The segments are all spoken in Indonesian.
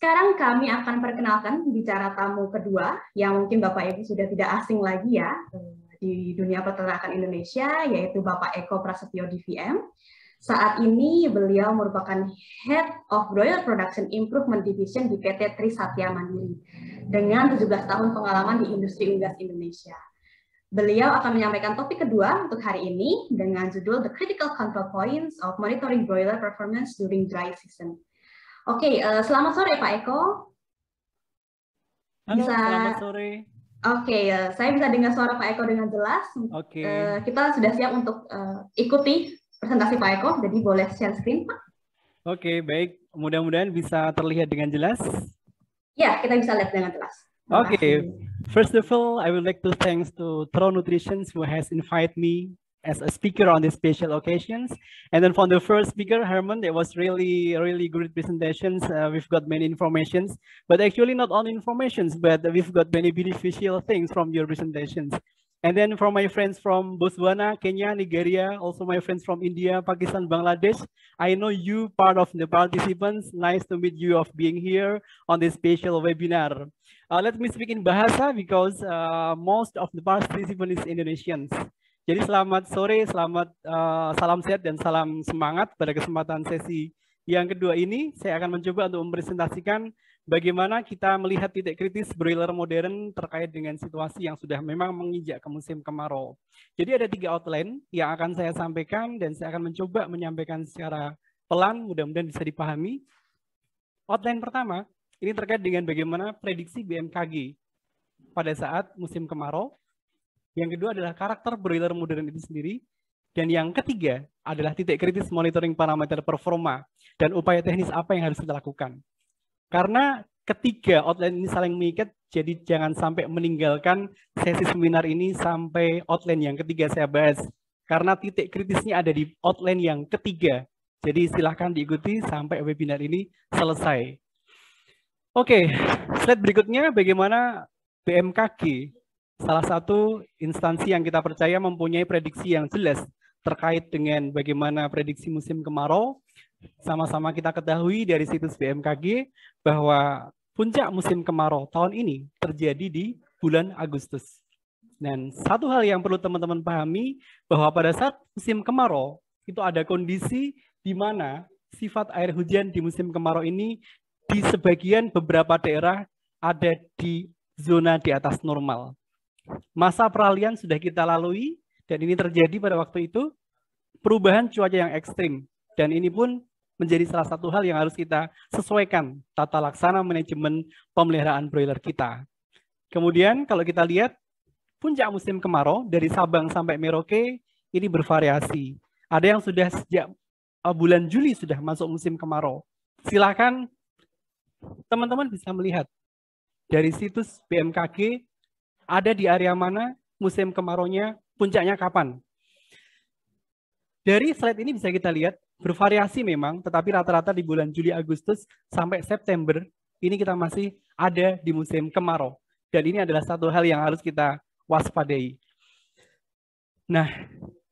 Sekarang kami akan perkenalkan bicara tamu kedua yang mungkin Bapak Ibu sudah tidak asing lagi ya di dunia peternakan Indonesia, yaitu Bapak Eko Prasetyo DVM. Saat ini beliau merupakan Head of Broiler Production Improvement Division di PT Trisatya Mandiri dengan 17 tahun pengalaman di industri unggas Indonesia. Beliau akan menyampaikan topik kedua untuk hari ini dengan judul The Critical Control Points of Monitoring Broiler Performance During Dry Season. Oke, selamat sore Pak Eko. Halo, selamat sore. Oke, saya bisa dengar suara Pak Eko dengan jelas. Oke. Kita sudah siap untuk ikuti presentasi Pak Eko, jadi boleh share screen, Pak. Oke, baik. Mudah-mudahan bisa terlihat dengan jelas. Ya, kita bisa lihat dengan jelas. Oke. First of all, I would like to thanks to Tro Nutrition who has invited me as a speaker on these special occasions. And then from the first speaker, Herman, it was really great presentations. We've got many informations, but actually not only informations, but we've got many beneficial things from your presentations. And then from my friends from Botswana, Kenya, Nigeria, also my friends from India, Pakistan, Bangladesh, I know you part of the participants. Nice to meet you of being here on this special webinar. Let me speak in Bahasa because most of the participants is Indonesians. Jadi selamat sore, salam sehat dan salam semangat pada kesempatan sesi yang kedua ini. Saya akan mencoba untuk mempresentasikan bagaimana kita melihat titik kritis broiler modern terkait dengan situasi yang sudah memang menginjak ke musim kemarau. Jadi ada 3 outline yang akan saya sampaikan dan saya akan mencoba menyampaikan secara pelan, mudah-mudahan bisa dipahami. Outline pertama, ini terkait dengan bagaimana prediksi BMKG pada saat musim kemarau. Yang kedua adalah karakter broiler modern itu sendiri. Dan yang ketiga adalah titik kritis monitoring parameter performa dan upaya teknis apa yang harus kita lakukan. Karena ketiga outline ini saling mengikat, jadi jangan sampai meninggalkan sesi seminar ini sampai outline yang ketiga saya bahas. Karena titik kritisnya ada di outline yang ketiga. Jadi silahkan diikuti sampai webinar ini selesai. Oke, slide berikutnya bagaimana BMKG, salah satu instansi yang kita percaya mempunyai prediksi yang jelas terkait dengan bagaimana prediksi musim kemarau. Sama-sama kita ketahui dari situs BMKG bahwa puncak musim kemarau tahun ini terjadi di bulan Agustus. Dan satu hal yang perlu teman-teman pahami bahwa pada saat musim kemarau itu ada kondisi di mana sifat air hujan di musim kemarau ini di sebagian beberapa daerah ada di zona di atas normal. Masa peralihan sudah kita lalui dan ini terjadi pada waktu itu perubahan cuaca yang ekstrim dan ini pun menjadi salah satu hal yang harus kita sesuaikan tata laksana manajemen pemeliharaan broiler kita. Kemudian kalau kita lihat puncak musim kemarau dari Sabang sampai Merauke ini bervariasi. Ada yang sudah sejak bulan Juli sudah masuk musim kemarau. Silakan teman-teman bisa melihat dari situs BMKG ada di area mana musim kemarau-nya, puncaknya kapan. Dari slide ini bisa kita lihat, bervariasi memang, tetapi rata-rata di bulan Juli, Agustus, sampai September, ini kita masih ada di musim kemarau. Dan ini adalah satu hal yang harus kita waspadai. Nah,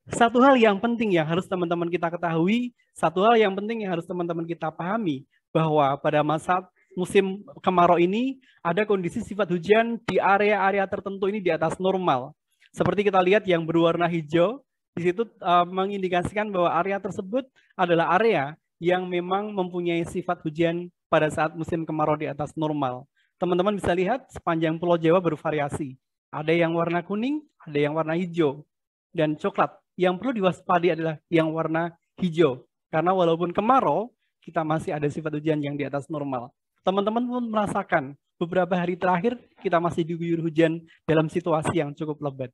satu hal yang penting yang harus teman-teman kita ketahui, satu hal yang penting yang harus teman-teman kita pahami, bahwa pada masa musim kemarau ini ada kondisi sifat hujan di area-area tertentu ini di atas normal. Seperti kita lihat yang berwarna hijau, di situ mengindikasikan bahwa area tersebut adalah area yang memang mempunyai sifat hujan pada saat musim kemarau di atas normal. Teman-teman bisa lihat sepanjang Pulau Jawa bervariasi. Ada yang warna kuning, ada yang warna hijau, dan coklat. Yang perlu diwaspadai adalah yang warna hijau. Karena walaupun kemarau, kita masih ada sifat hujan yang di atas normal. Teman-teman pun merasakan beberapa hari terakhir kita masih diguyur hujan dalam situasi yang cukup lebat.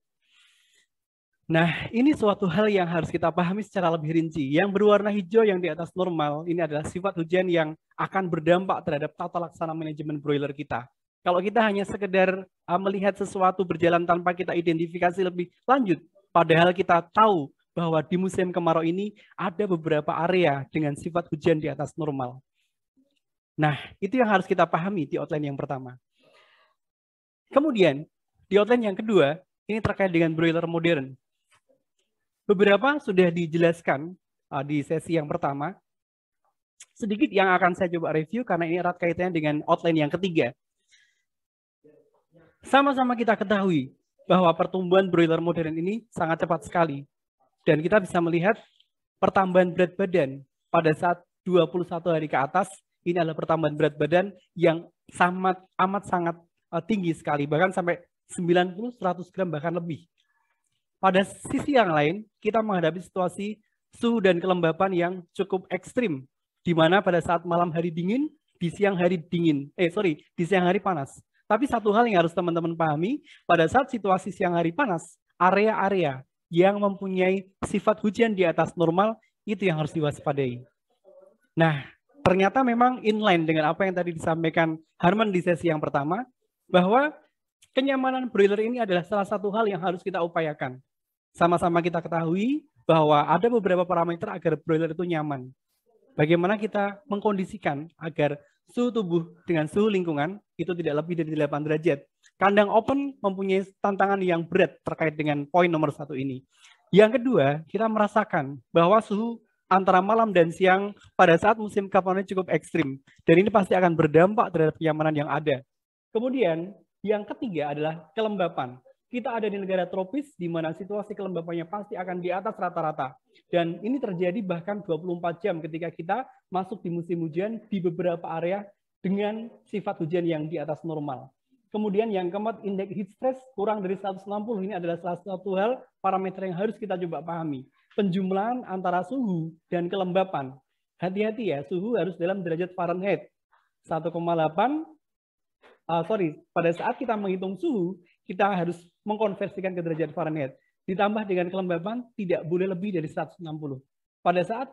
Nah, ini suatu hal yang harus kita pahami secara lebih rinci. Yang berwarna hijau yang di atas normal, ini adalah sifat hujan yang akan berdampak terhadap tata laksana manajemen broiler kita. Kalau kita hanya sekedar melihat sesuatu berjalan tanpa kita identifikasi lebih lanjut, padahal kita tahu bahwa di musim kemarau ini ada beberapa area dengan sifat hujan di atas normal. Nah, itu yang harus kita pahami di outline yang pertama. Kemudian, di outline yang kedua, ini terkait dengan broiler modern. Beberapa sudah dijelaskan di sesi yang pertama. Sedikit yang akan saya coba review karena ini erat kaitannya dengan outline yang ketiga. Sama-sama kita ketahui bahwa pertumbuhan broiler modern ini sangat cepat sekali. Dan kita bisa melihat pertambahan berat badan pada saat 21 hari ke atas, ini adalah pertambahan berat badan yang amat sangat tinggi sekali, bahkan sampai 90-100 gram bahkan lebih. Pada sisi yang lain, kita menghadapi situasi suhu dan kelembapan yang cukup ekstrim, di mana pada saat malam hari dingin, di siang hari panas. Tapi satu hal yang harus teman-teman pahami, pada saat situasi siang hari panas, area-area yang mempunyai sifat hujan di atas normal, itu yang harus diwaspadai. Nah, ternyata memang inline dengan apa yang tadi disampaikan Harman di sesi yang pertama, bahwa kenyamanan broiler ini adalah salah satu hal yang harus kita upayakan. Sama-sama kita ketahui bahwa ada beberapa parameter agar broiler itu nyaman. Bagaimana kita mengkondisikan agar suhu tubuh dengan suhu lingkungan itu tidak lebih dari 8 derajat. Kandang open mempunyai tantangan yang berat terkait dengan poin nomor 1 ini. Yang kedua, kita merasakan bahwa suhu antara malam dan siang pada saat musim kapannya cukup ekstrim. Dan ini pasti akan berdampak terhadap kenyamanan yang ada. Kemudian, yang ketiga adalah kelembapan. Kita ada di negara tropis, di mana situasi kelembapannya pasti akan di atas rata-rata. Dan ini terjadi bahkan 24 jam ketika kita masuk di musim hujan di beberapa area dengan sifat hujan yang di atas normal. Kemudian yang keempat, indeks heat stress kurang dari 160. Ini adalah salah satu hal parameter yang harus kita coba pahami. Penjumlahan antara suhu dan kelembapan. Hati-hati ya, suhu harus dalam derajat Fahrenheit. 1,8, pada saat kita menghitung suhu, kita harus mengkonversikan ke derajat Fahrenheit. Ditambah dengan kelembapan tidak boleh lebih dari 160. Pada saat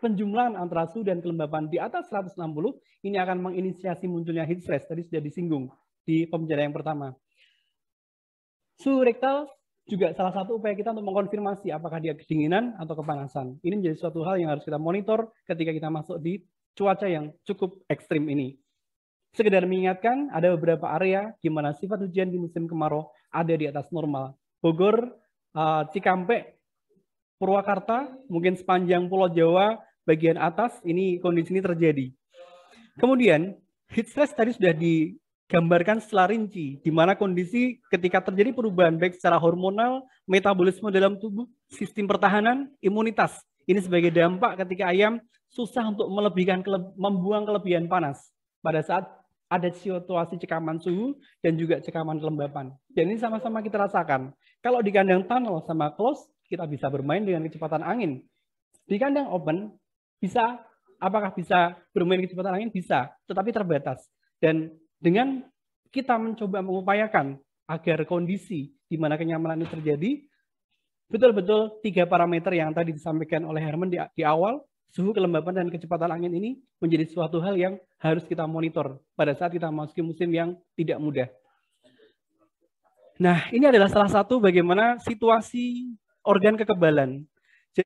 penjumlahan antara suhu dan kelembapan di atas 160, ini akan menginisiasi munculnya heat stress. Tadi sudah disinggung di pembicaraan yang pertama. Suhu rektal juga salah satu upaya kita untuk mengkonfirmasi apakah dia kedinginan atau kepanasan. Ini menjadi suatu hal yang harus kita monitor ketika kita masuk di cuaca yang cukup ekstrim ini. Sekedar mengingatkan, ada beberapa area di mana sifat hujan di musim kemarau ada di atas normal. Bogor, Cikampek, Purwakarta, mungkin sepanjang Pulau Jawa, bagian atas, ini kondisi ini terjadi. Kemudian, heat stress tadi sudah digambarkan secara rinci, di mana kondisi ketika terjadi perubahan baik secara hormonal, metabolisme dalam tubuh, sistem pertahanan, imunitas. Ini sebagai dampak ketika ayam susah untuk membuang kelebihan panas pada saat ada situasi cekaman suhu dan juga cekaman kelembapan. Dan ini sama-sama kita rasakan. Kalau di kandang tunnel sama close, kita bisa bermain dengan kecepatan angin. Di kandang open, apakah bisa bermain kecepatan angin? Bisa, tetapi terbatas. Dan dengan kita mencoba mengupayakan agar kondisi di mana kenyamanan itu terjadi, betul-betul 3 parameter yang tadi disampaikan oleh Herman di awal, suhu, kelembapan, dan kecepatan angin ini menjadi suatu hal yang harus kita monitor pada saat kita memasuki musim yang tidak mudah. Nah, ini adalah salah satu bagaimana situasi organ kekebalan. Jadi,